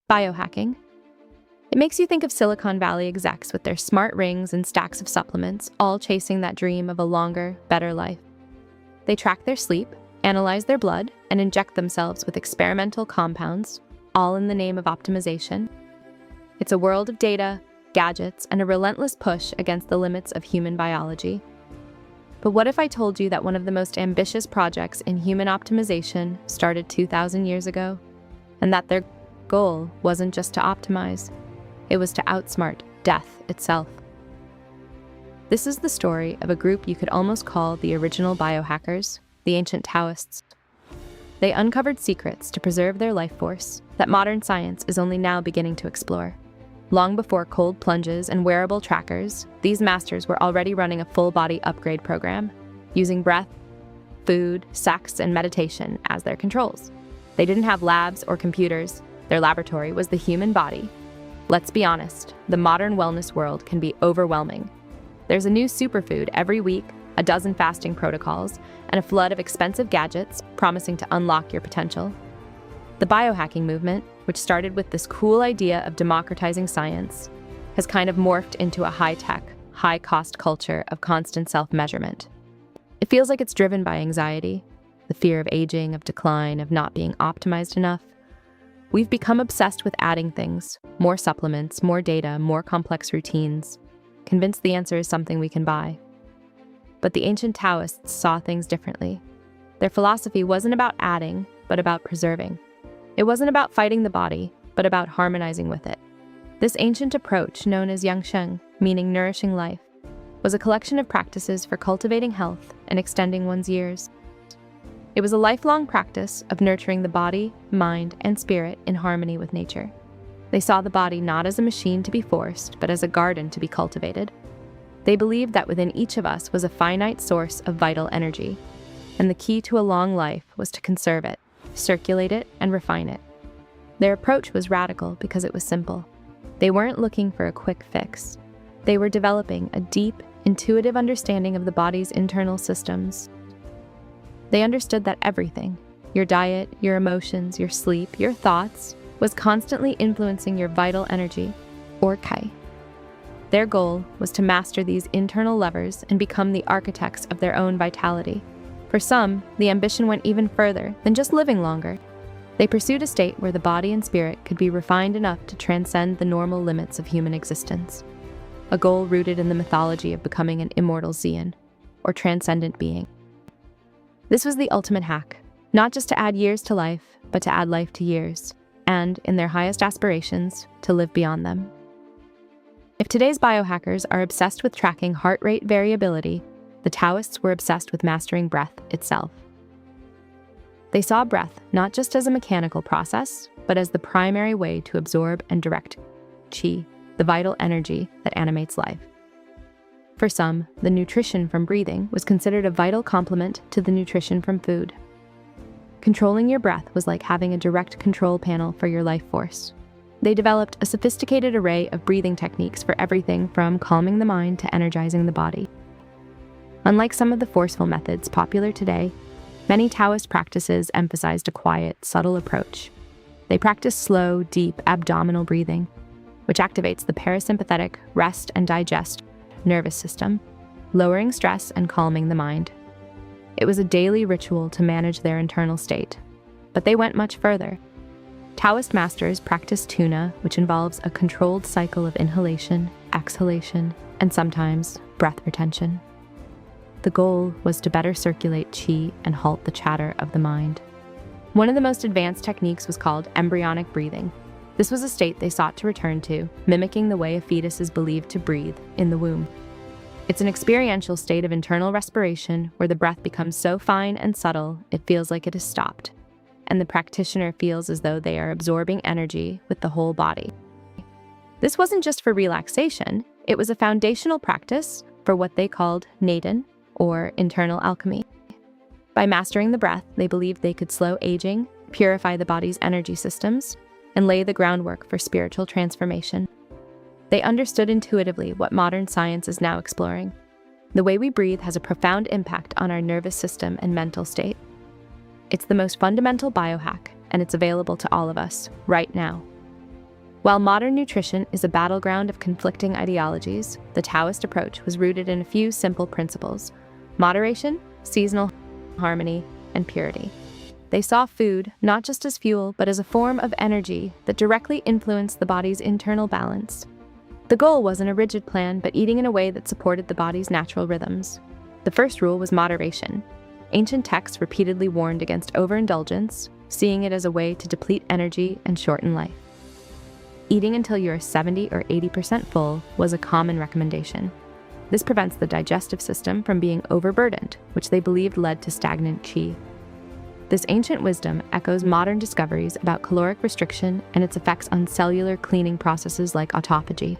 Biohacking. It makes you think of Silicon Valley execs with their smart rings and stacks of supplements, all chasing that dream of a longer, better life. They track their sleep, analyze their blood, and inject themselves with experimental compounds, all in the name of optimization. It's a world of data, gadgets, and a relentless push against the limits of human biology. But what if I told you that one of the most ambitious projects in human optimization started 2,000 years ago, and that their goal wasn't just to optimize, it was to outsmart death itself? This is the story of a group you could almost call the original biohackers, the ancient Taoists. They uncovered secrets to preserve their life force that modern science is only now beginning to explore. Long before cold plunges and wearable trackers, these masters were already running a full-body upgrade program, using breath, food, sex, and meditation as their controls. They didn't have labs or computers. Their laboratory was the human body. Let's be honest, the modern wellness world can be overwhelming. There's a new superfood every week, a dozen fasting protocols, and a flood of expensive gadgets promising to unlock your potential. The biohacking movement, which started with this cool idea of democratizing science, has kind of morphed into a high-tech, high-cost culture of constant self-measurement. It feels like it's driven by anxiety, the fear of aging, of decline, of not being optimized enough. We've become obsessed with adding things, more supplements, more data, more complex routines, convinced the answer is something we can buy. But the ancient Taoists saw things differently. Their philosophy wasn't about adding, but about preserving. It wasn't about fighting the body, but about harmonizing with it. This ancient approach, known as Yangsheng, meaning nourishing life, was a collection of practices for cultivating health and extending one's years. It was a lifelong practice of nurturing the body, mind, and spirit in harmony with nature. They saw the body not as a machine to be forced, but as a garden to be cultivated. They believed that within each of us was a finite source of vital energy, and the key to a long life was to conserve it, circulate it, and refine it. Their approach was radical because it was simple. They weren't looking for a quick fix. They were developing a deep, intuitive understanding of the body's internal systems. They understood that everything, your diet, your emotions, your sleep, your thoughts, was constantly influencing your vital energy, or Kai. Their goal was to master these internal levers and become the architects of their own vitality. For some, the ambition went even further than just living longer. They pursued a state where the body and spirit could be refined enough to transcend the normal limits of human existence, a goal rooted in the mythology of becoming an immortal Xian, or transcendent being. This was the ultimate hack, not just to add years to life, but to add life to years, and, in their highest aspirations, to live beyond them. If today's biohackers are obsessed with tracking heart rate variability, the Taoists were obsessed with mastering breath itself. They saw breath not just as a mechanical process, but as the primary way to absorb and direct qi, the vital energy that animates life. For some, the nutrition from breathing was considered a vital complement to the nutrition from food. Controlling your breath was like having a direct control panel for your life force. They developed a sophisticated array of breathing techniques for everything from calming the mind to energizing the body. Unlike some of the forceful methods popular today, many Taoist practices emphasized a quiet, subtle approach. They practiced slow, deep abdominal breathing, which activates the parasympathetic rest and digest nervous system, lowering stress and calming the mind. It was a daily ritual to manage their internal state. But they went much further. Taoist masters practiced Tuna, which involves a controlled cycle of inhalation, exhalation, and sometimes breath retention. The goal was to better circulate qi and halt the chatter of the mind. One of the most advanced techniques was called embryonic breathing. This was a state they sought to return to, mimicking the way a fetus is believed to breathe in the womb. It's an experiential state of internal respiration where the breath becomes so fine and subtle it feels like it has stopped, and the practitioner feels as though they are absorbing energy with the whole body. This wasn't just for relaxation, it was a foundational practice for what they called naden, or internal alchemy. By mastering the breath, they believed they could slow aging, purify the body's energy systems, and lay the groundwork for spiritual transformation. They understood intuitively what modern science is now exploring. The way we breathe has a profound impact on our nervous system and mental state. It's the most fundamental biohack, and it's available to all of us right now. While modern nutrition is a battleground of conflicting ideologies, the Taoist approach was rooted in a few simple principles: moderation, seasonal harmony, and purity. They saw food not just as fuel, but as a form of energy that directly influenced the body's internal balance. The goal wasn't a rigid plan, but eating in a way that supported the body's natural rhythms. The first rule was moderation. Ancient texts repeatedly warned against overindulgence, seeing it as a way to deplete energy and shorten life. Eating until you're 70 or 80% full was a common recommendation. This prevents the digestive system from being overburdened, which they believed led to stagnant qi. This ancient wisdom echoes modern discoveries about caloric restriction and its effects on cellular cleaning processes like autophagy.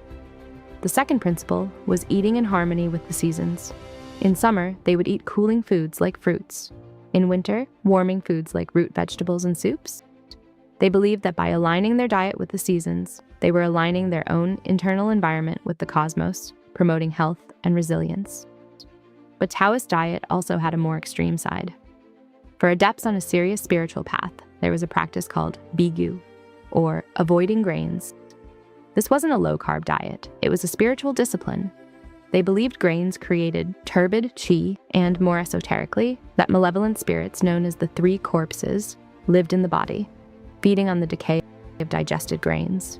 The second principle was eating in harmony with the seasons. In summer, they would eat cooling foods like fruits. In winter, warming foods like root vegetables and soups. They believed that by aligning their diet with the seasons, they were aligning their own internal environment with the cosmos, promoting health and resilience. But Taoist diet also had a more extreme side. For adepts on a serious spiritual path, there was a practice called Bigu, or avoiding grains. This wasn't a low-carb diet, it was a spiritual discipline. They believed grains created turbid qi, and more esoterically, that malevolent spirits known as the three corpses lived in the body, feeding on the decay of digested grains.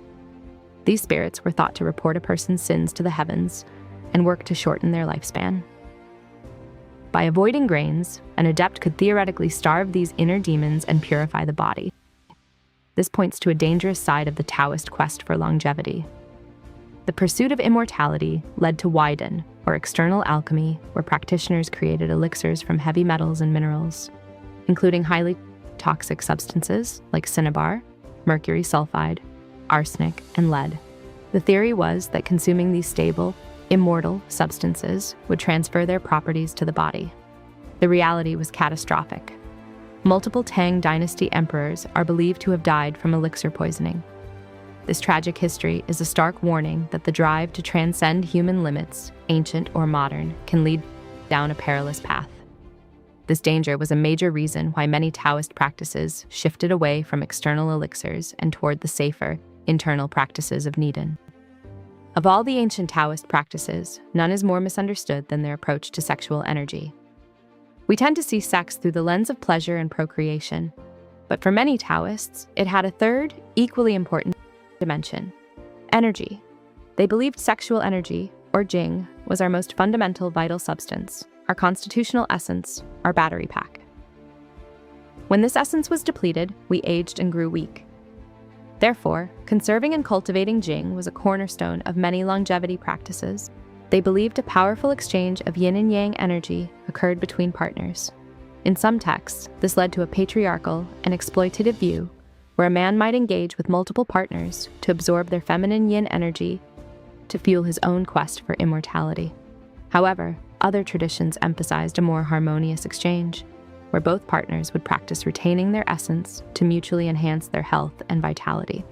These spirits were thought to report a person's sins to the heavens and work to shorten their lifespan. By avoiding grains, an adept could theoretically starve these inner demons and purify the body. This points to a dangerous side of the Taoist quest for longevity. The pursuit of immortality led to Weiden, or external alchemy, where practitioners created elixirs from heavy metals and minerals, including highly toxic substances like cinnabar, mercury sulfide, arsenic, and lead. The theory was that consuming these stable, immortal substances would transfer their properties to the body. The reality was catastrophic. Multiple Tang dynasty emperors are believed to have died from elixir poisoning. This tragic history is a stark warning that the drive to transcend human limits, ancient or modern, can lead down a perilous path. This danger was a major reason why many Taoist practices shifted away from external elixirs and toward the safer, internal practices of Nidan. Of all the ancient Taoist practices, none is more misunderstood than their approach to sexual energy. We tend to see sex through the lens of pleasure and procreation, but for many Taoists, it had a third, equally important dimension: energy. They believed sexual energy, or Jing, was our most fundamental vital substance, our constitutional essence, our battery pack. When this essence was depleted, we aged and grew weak. Therefore, conserving and cultivating Jing was a cornerstone of many longevity practices. They believed a powerful exchange of yin and yang energy occurred between partners. In some texts, this led to a patriarchal and exploitative view, where a man might engage with multiple partners to absorb their feminine yin energy to fuel his own quest for immortality. However, other traditions emphasized a more harmonious exchange, where both partners would practice retaining their essence to mutually enhance their health and vitality.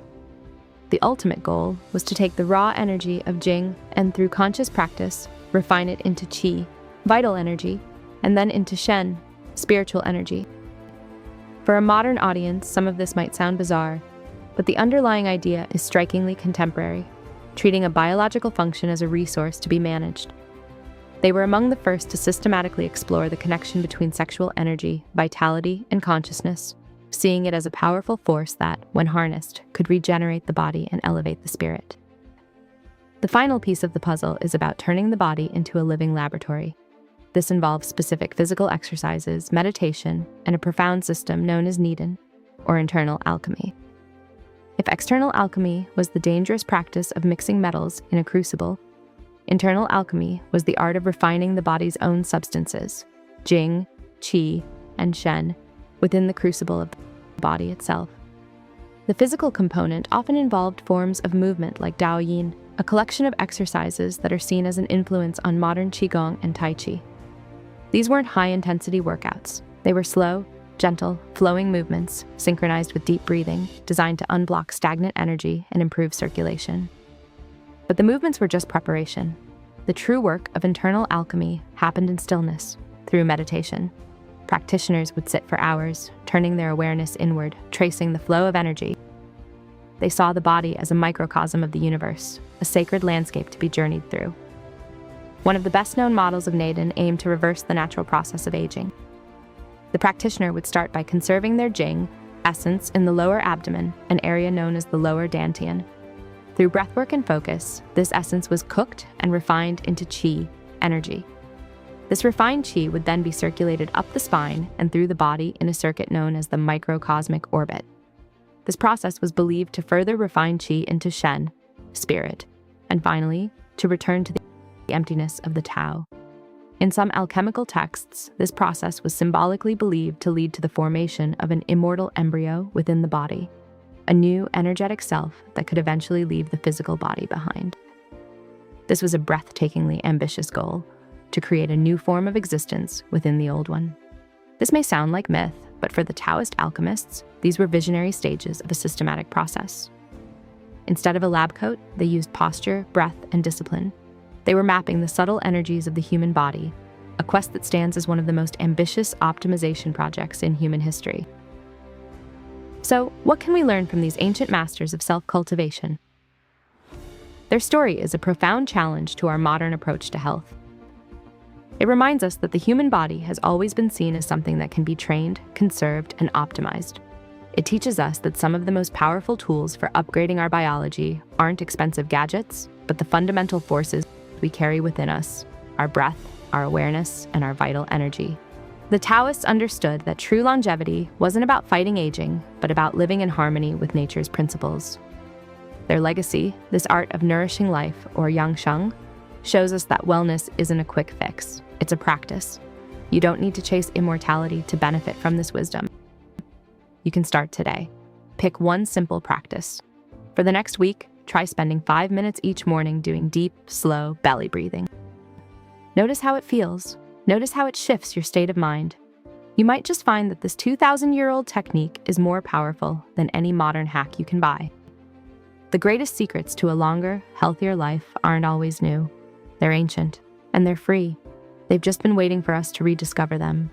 The ultimate goal was to take the raw energy of Jing and, through conscious practice, refine it into qi, vital energy, and then into shen, spiritual energy. For a modern audience, some of this might sound bizarre, but the underlying idea is strikingly contemporary, treating a biological function as a resource to be managed. They were among the first to systematically explore the connection between sexual energy, vitality, and consciousness, seeing it as a powerful force that, when harnessed, could regenerate the body and elevate the spirit. The final piece of the puzzle is about turning the body into a living laboratory. This involves specific physical exercises, meditation, and a profound system known as Nidan, or internal alchemy. If external alchemy was the dangerous practice of mixing metals in a crucible, internal alchemy was the art of refining the body's own substances, Jing, Qi, and Shen, within the crucible of the body itself. The physical component often involved forms of movement like Dao Yin, a collection of exercises that are seen as an influence on modern Qigong and Tai Chi. These weren't high-intensity workouts. They were slow, gentle, flowing movements, synchronized with deep breathing, designed to unblock stagnant energy and improve circulation. But the movements were just preparation. The true work of internal alchemy happened in stillness, through meditation. Practitioners would sit for hours, turning their awareness inward, tracing the flow of energy. they saw the body as a microcosm of the universe, a sacred landscape to be journeyed through. One of the best-known models of Naden aimed to reverse the natural process of aging. The practitioner would start by conserving their Jing, essence, in the lower abdomen, an area known as the lower dantian. Through breathwork and focus, this essence was cooked and refined into qi, energy. This refined qi would then be circulated up the spine and through the body in a circuit known as the microcosmic orbit. This process was believed to further refine qi into shen, spirit, and finally, to return to the emptiness of the Tao. In some alchemical texts, this process was symbolically believed to lead to the formation of an immortal embryo within the body, a new energetic self that could eventually leave the physical body behind. This was a breathtakingly ambitious goal, to create a new form of existence within the old one. This may sound like myth, but for the Taoist alchemists, these were visionary stages of a systematic process. Instead of a lab coat, they used posture, breath, and discipline. They were mapping the subtle energies of the human body, a quest that stands as one of the most ambitious optimization projects in human history. So, what can we learn from these ancient masters of self-cultivation? Their story is a profound challenge to our modern approach to health. It reminds us that the human body has always been seen as something that can be trained, conserved, and optimized. It teaches us that some of the most powerful tools for upgrading our biology aren't expensive gadgets, but the fundamental forces we carry within us, our breath, our awareness, and our vital energy. The Taoists understood that true longevity wasn't about fighting aging, but about living in harmony with nature's principles. Their legacy, this art of nourishing life, or Yangsheng, shows us that wellness isn't a quick fix. It's a practice. You don't need to chase immortality to benefit from this wisdom. You can start today. Pick one simple practice. For the next week, try spending 5 minutes each morning doing deep, slow belly breathing. Notice how it feels. Notice how it shifts your state of mind. You might just find that this 2,000-year-old technique is more powerful than any modern hack you can buy. The greatest secrets to a longer, healthier life aren't always new. They're ancient, and they're free. They've just been waiting for us to rediscover them.